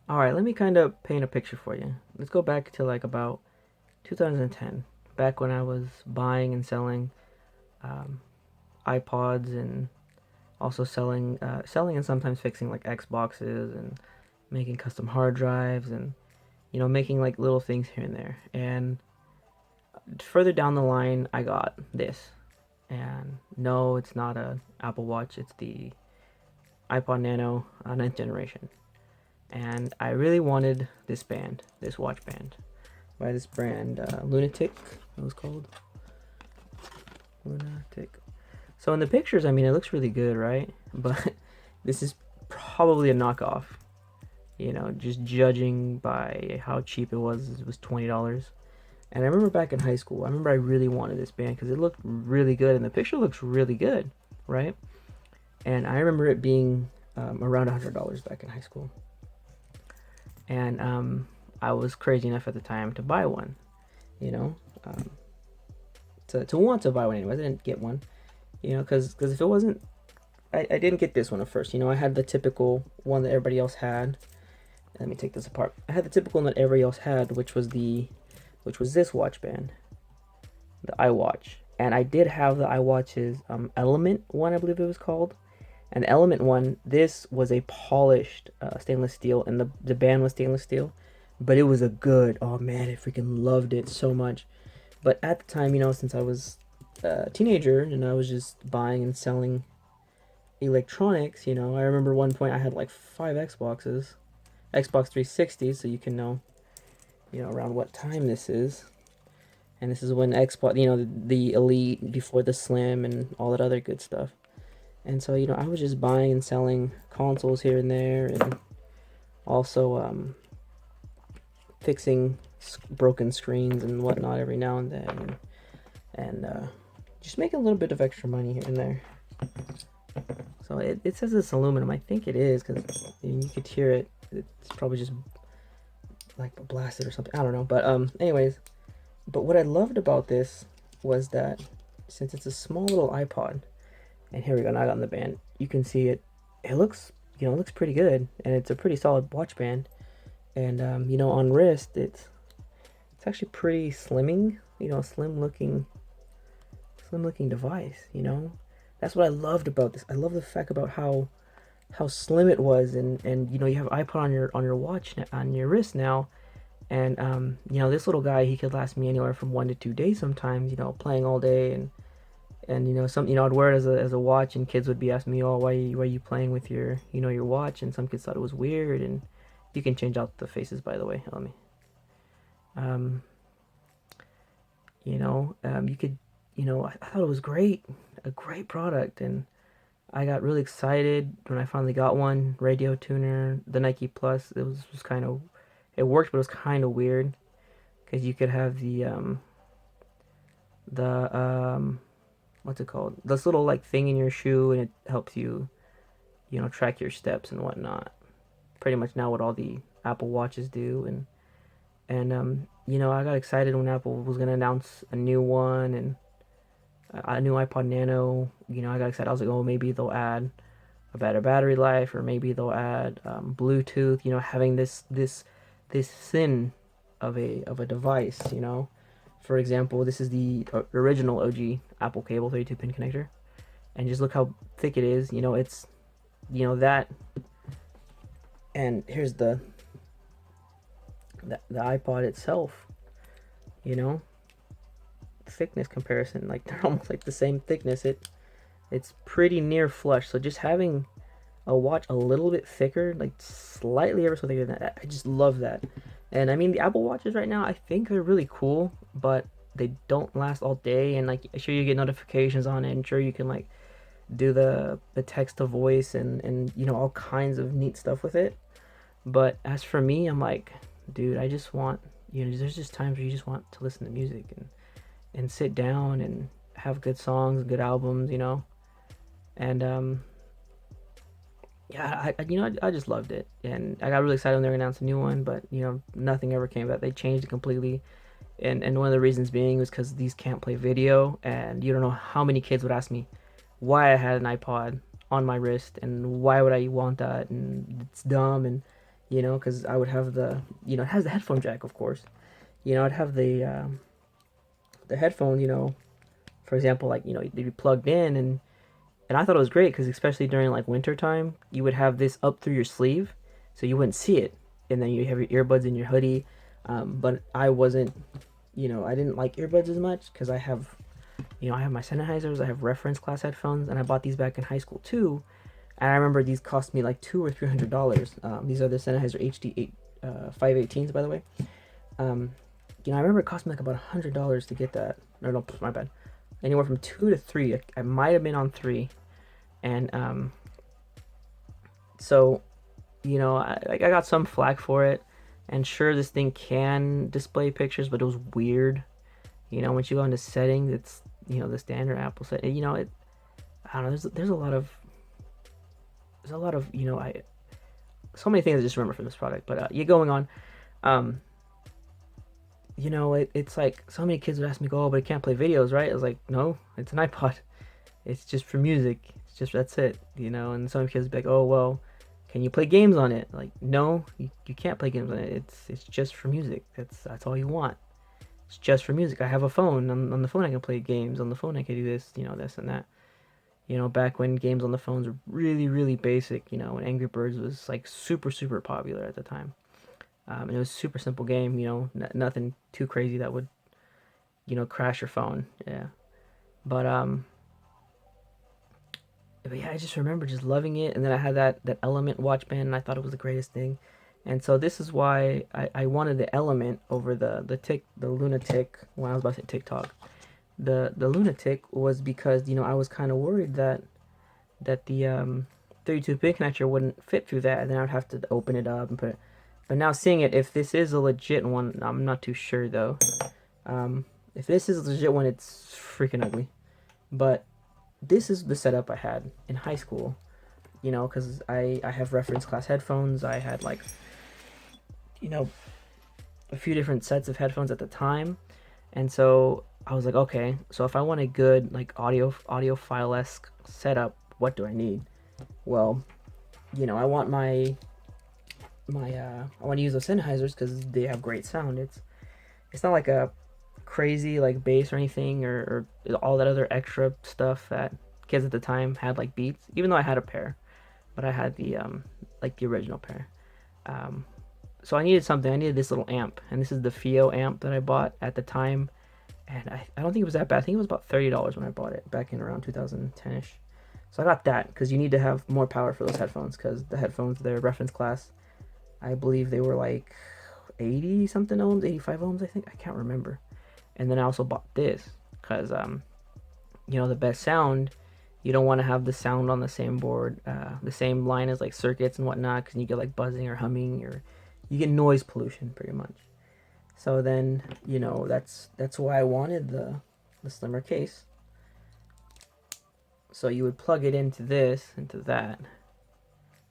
All right, let me kind of paint a picture for you. Let's go back to like about 2010, back when I was buying and selling um, iPods and also selling and sometimes fixing like Xboxes and making custom hard drives and making like little things here and there. And further down the line, I got this. And no, it's not a Apple Watch. It's the iPod Nano ninth generation. And I really wanted this band, this watch band, by this brand, Lunatic. It was called Lunatic. So in the pictures, I mean, it looks really good, right? But this is probably a knockoff. Just judging by how cheap it was $20. And I remember back in high school, I remember I really wanted this band because it looked really good, and the picture looks really good, right? And I remember it being around $100 back in high school, and I was crazy enough at the time to buy one, you know, um, to want to buy one anyway. I didn't get one, because if it wasn't, I didn't get this one at first. I had the typical one that everybody else had. Let me take this apart. I had the typical one that everybody else had, which was this watch band, the iWatch. And I did have the iWatch's Element one, I believe it was called. And the Element one, this was a polished stainless steel, and the band was stainless steel. But it was a good, oh man, I freaking loved it so much. But at the time, since I was a teenager and I was just buying and selling electronics, I remember one point I had like five Xboxes, Xbox 360, so you can know, around what time this is. And this is when Xbox, the Elite before the Slim and all that other good stuff. And so, I was just buying and selling consoles here and there, and also fixing broken screens and whatnot every now and then, and just making a little bit of extra money here and there. So it says it's aluminum. I think it is because you could hear it. It's probably just like blasted or something. I don't know. But anyways, but what I loved about this was that since it's a small little iPod, and here we go, now I got on the band. You can see it. It looks, it looks pretty good, and it's a pretty solid watch band. And on wrist, it's actually pretty slimming. Slim looking device. That's what I loved about this. I love the fact about how slim it was, and you have iPod on your watch on your wrist now, and this little guy, he could last me anywhere from 1 to 2 days sometimes. Playing all day, and some I'd wear it as a watch, and kids would be asking me, oh, why are you playing with your watch, and some kids thought it was weird. And you can change out the faces, by the way. Let me um you could, I thought it was great, a great product. And I got really excited when I finally got one. Radio tuner, the Nike Plus. It was kind of, it worked, but it was kind of weird because you could have the what's it called? This little like thing in your shoe, and it helps you, track your steps and whatnot. Pretty much now what all the Apple Watches do. And I got excited when Apple was gonna announce a new one, and a new iPod Nano. I got excited. I was like, oh, maybe they'll add a better battery life, or maybe they'll add Bluetooth. Having this thin of a device. For example, this is the original OG Apple cable, 32 pin connector, and just look how thick it is. It's that, and here's the iPod itself. You know, thickness comparison, like they're almost like the same thickness. It's pretty near flush. So just having a watch a little bit thicker, like slightly ever so thicker than that, I just love that. And I mean, the Apple Watches right now, I think they're really cool, but they don't last all day. And like, sure, you get notifications on it, and sure, you can like do the text to voice, and all kinds of neat stuff with it. But as for me, I'm like, dude, I just want, there's just times where you just want to listen to music, and sit down and have good songs, good albums, and yeah, I just loved it, and I got really excited when they announced a new one, but nothing ever came of that. They changed it completely, and one of the reasons being was because these can't play video, and you don't know how many kids would ask me why I had an iPod on my wrist, and why would I want that, and it's dumb. And you know, because I would have the, you know, it has the headphone jack, of course. You know, I'd have the headphones, you know, for example, like, you know, they'd be plugged in, and I thought it was great because especially during like winter time, you would have this up through your sleeve, so you wouldn't see it, and then you have your earbuds in your hoodie. But I wasn't, you know, I didn't like earbuds as much because I have, you know, I have my Sennheisers, I have reference class headphones, and I bought these back in high school too. And I remember these cost me like $200 or $300. These are the Sennheiser HD 518s, by the way. Um, you know, I remember it cost me like about $100 to get that. No, my bad. Anywhere from two to three. I might have been on three, and so you know, I got some flack for it. And sure, this thing can display pictures, but it was weird. You know, once you go into settings, it's, you know, the standard Apple set. You know, it. I don't know. There's a lot of, you know, I so many things I just remember from this product. But yeah, going on. Um, you know, it's like so many kids would ask me, "Oh, but it can't play videos, right?" I was like, "No, it's an iPod. It's just for music. It's just that's it." You know, and some kids would be like, "Oh, well, can you play games on it?" Like, no, you can't play games on it. It's just for music. That's all you want. It's just for music. I have a phone. On the phone I can play games. On the phone I can do this, you know, this and that. You know, back when games on the phones were really, really basic, you know, when Angry Birds was like super, super popular at the time. And it was a super simple game, you know, nothing too crazy that would, you know, crash your phone. Yeah. But but yeah, I just remember just loving it. And then I had that Element watch band, and I thought it was the greatest thing. And so this is why I wanted the Element over the Lunatic. When I was about to say TikTok, the Lunatic was because, you know, I was kind of worried that the 32 pin connector wouldn't fit through that, and then I'd have to open it up and put it. But now seeing it, if this is a legit one, I'm not too sure though. Um, if this is a legit one, it's freaking ugly. But this is the setup I had in high school, you know, because I have reference class headphones. I had like, you know, a few different sets of headphones at the time, and so I was like, okay, so if I want a good like audiophile esque setup, what do I need? Well, you know, I want I want to use those Sennheisers because they have great sound. It's not like a crazy like bass or anything, or all that other extra stuff that kids at the time had like Beats. Even though I had a pair, but I had the like the original pair. Um, so I needed something. I needed this little amp, and this is the Fio amp that I bought at the time. And I don't think it was that bad. I think it was about $30 when I bought it back in around 2010ish. So I got that because you need to have more power for those headphones because the headphones, their reference class, I believe they were like 80 something ohms, 85 ohms, I think. I can't remember. And then I also bought this because, you know, the best sound, you don't want to have the sound on the same board, the same line as like circuits and whatnot, because you get like buzzing or humming, or you get noise pollution pretty much. So then, you know, that's why I wanted the slimmer case. So you would plug it into this, into that.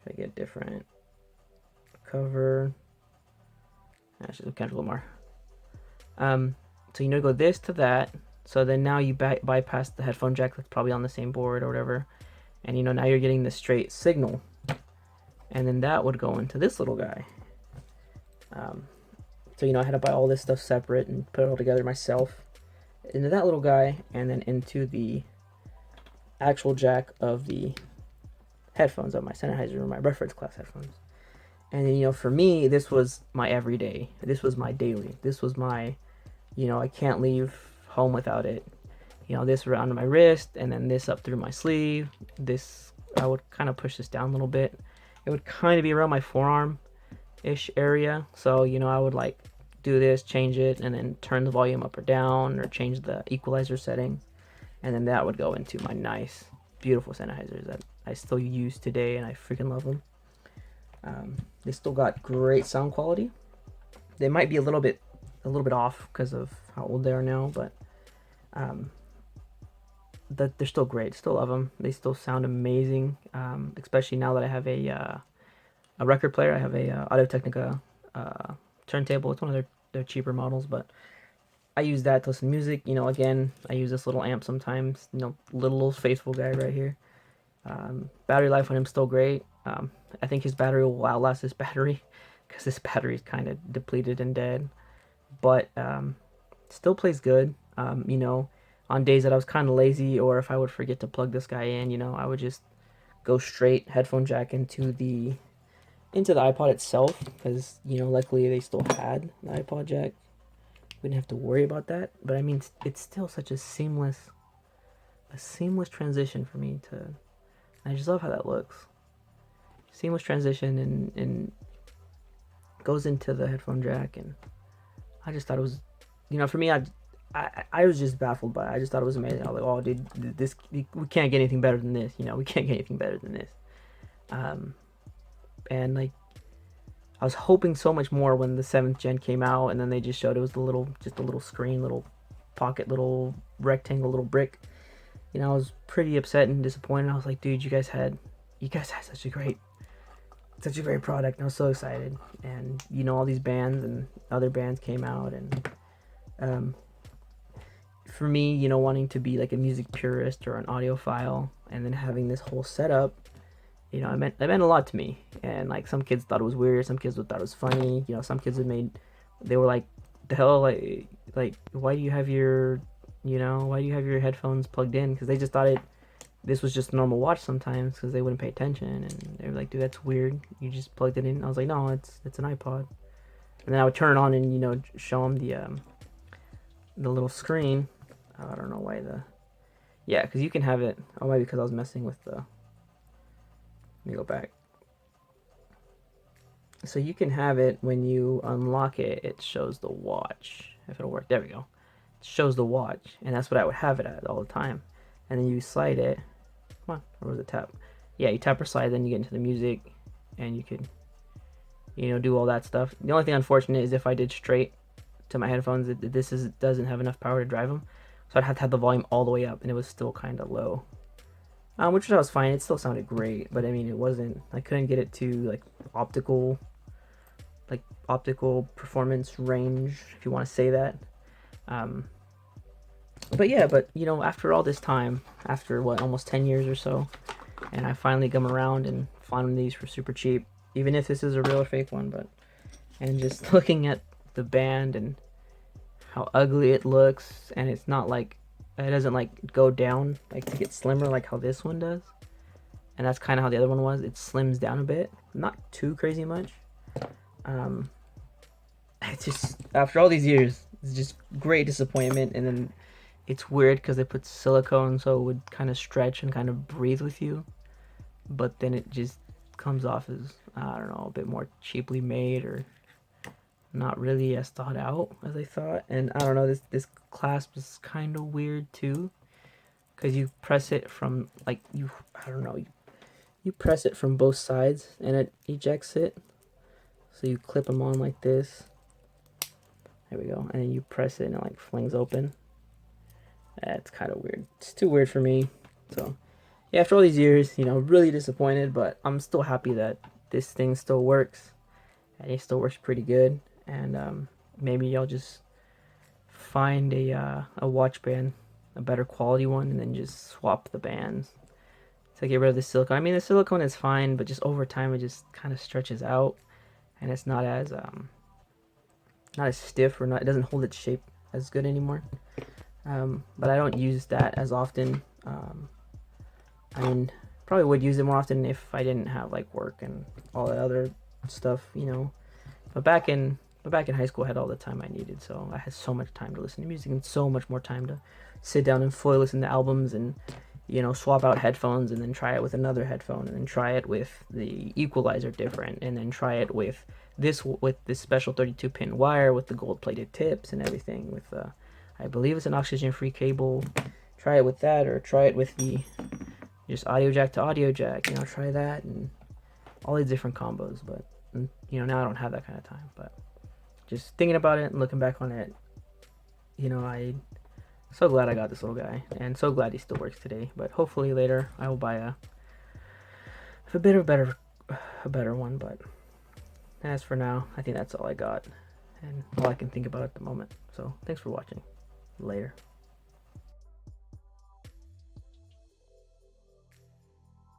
Try to get different cover. Actually, catch a little more. So you know, go this to that. So then now you bypass the headphone jack that's probably on the same board or whatever, and you know now you're getting the straight signal, and then that would go into this little guy. Um, so you know I had to buy all this stuff separate and put it all together myself into that little guy, and then into the actual jack of the headphones of my Sennheiser or my reference class headphones. And then, you know, for me, this was my everyday. This was my daily. This was my, you know, I can't leave home without it. You know, this around my wrist, and then this up through my sleeve. This, I would kind of push this down a little bit. It would kind of be around my forearm-ish area. So, you know, I would like do this, change it, and then turn the volume up or down, or change the equalizer settings. And then that would go into my nice, beautiful Sennheisers that I still use today, and I freaking love them. They still got great sound quality. They might be a little bit off because of how old they are now, but that they're still great. Still love them. They still sound amazing. Especially now that I have a record player. I have a Audio Technica turntable. It's one of their cheaper models, but I use that to listen to music. You know, again, I use this little amp sometimes. You know, little faithful guy right here. Battery life on him still great. I think his battery will outlast this battery. because this battery's kind of depleted and dead. But still plays good. You know, on days that I was kind of lazy, or if I would forget to plug this guy in, you know, I would just go straight headphone jack into the iPod itself, because you know, luckily they still had the iPod jack. We didn't have to worry about that. But I mean, it's still such a seamless transition for me to. I just love how that looks. Seamless transition, and goes into the headphone jack, and I just thought it was, you know, for me, I was just baffled by it. I just thought it was amazing. I was like, oh, dude, this we can't get anything better than this. You know, we can't get anything better than this. Um, and like I was hoping so much more when the 7th gen came out, and then they just showed it was just a little screen, little pocket, little rectangle, little brick. You know, I was pretty upset and disappointed. I was like, dude, you guys had such a great product, and I was so excited. And you know, all these bands and other bands came out, and um, for me, you know, wanting to be like a music purist or an audiophile, and then having this whole setup, you know, it meant a lot to me. And like some kids thought it was weird, some kids thought it was funny. You know, some kids they were like, the hell, like why do you have your headphones plugged in? Because they just thought this was just a normal watch sometimes, because they wouldn't pay attention, and they were like, dude, that's weird. You just plugged it in. I was like, no, it's an iPod. And then I would turn it on and, you know, show them the little screen. I don't know why yeah, because you can have it. Oh, maybe because I was messing with the. Let me go back. So you can have it when you unlock it. It shows the watch. If it'll work, there we go. It shows the watch, and that's what I would have it at all the time. And then you slide it. Come on, or was it tap? Yeah, you tap or slide, then you get into the music, and you could, you know, do all that stuff. The only thing unfortunate is if I did straight to my headphones, doesn't have enough power to drive them, so I'd have to have the volume all the way up, and it was still kind of low. Which was fine. It still sounded great, but I mean, it wasn't. I couldn't get it to like optical, performance range, if you want to say that. Um, but yeah, you know, after all this time, after what, almost 10 years or so, and I finally come around and find these for super cheap, even if this is a real or fake one, and just looking at the band and how ugly it looks, and it's not like, it doesn't like go down like to get slimmer like how this one does, and that's kind of how the other one was. It slims down a bit, not too crazy much. It's just, after all these years, it's just great disappointment. And then it's weird because they put silicone so it would kind of stretch and kind of breathe with you, but then it just comes off as, I don't know, a bit more cheaply made, or not really as thought out as I thought. And I don't know, this clasp is kind of weird too, because you press it from like I don't know, you press it from both sides and it ejects it. So you clip them on like this. There we go, and then you press it and it like flings open. That's kind of weird. It's too weird for me. So yeah, after all these years, you know, really disappointed, but I'm still happy that this thing still works, and it still works pretty good. And maybe I'll just find a watch band, a better quality one, and then just swap the bands to get rid of the silicone. I mean, the silicone is fine, but just over time it just kind of stretches out, and it's not as stiff, or not, it doesn't hold its shape as good anymore. But I don't use that as often. I mean, probably would use it more often if I didn't have like work and all that other stuff, you know. But back in high school, I had all the time I needed, so I had so much time to listen to music and so much more time to sit down and fully listen to albums, and, you know, swap out headphones and then try it with another headphone, and then try it with the equalizer different, and then try it with this special 32-pin wire with the gold-plated tips and everything, with I believe it's an oxygen-free cable. Try it with that, or try it with the just audio jack to audio jack, you know, try that, and all these different combos. But, you know, now I don't have that kind of time. But just thinking about it and looking back on it, you know, I'm so glad I got this little guy, and so glad he still works today. But hopefully later I will buy a better one. But as for now, I think that's all I got, and all I can think about at the moment. So thanks for watching. Later.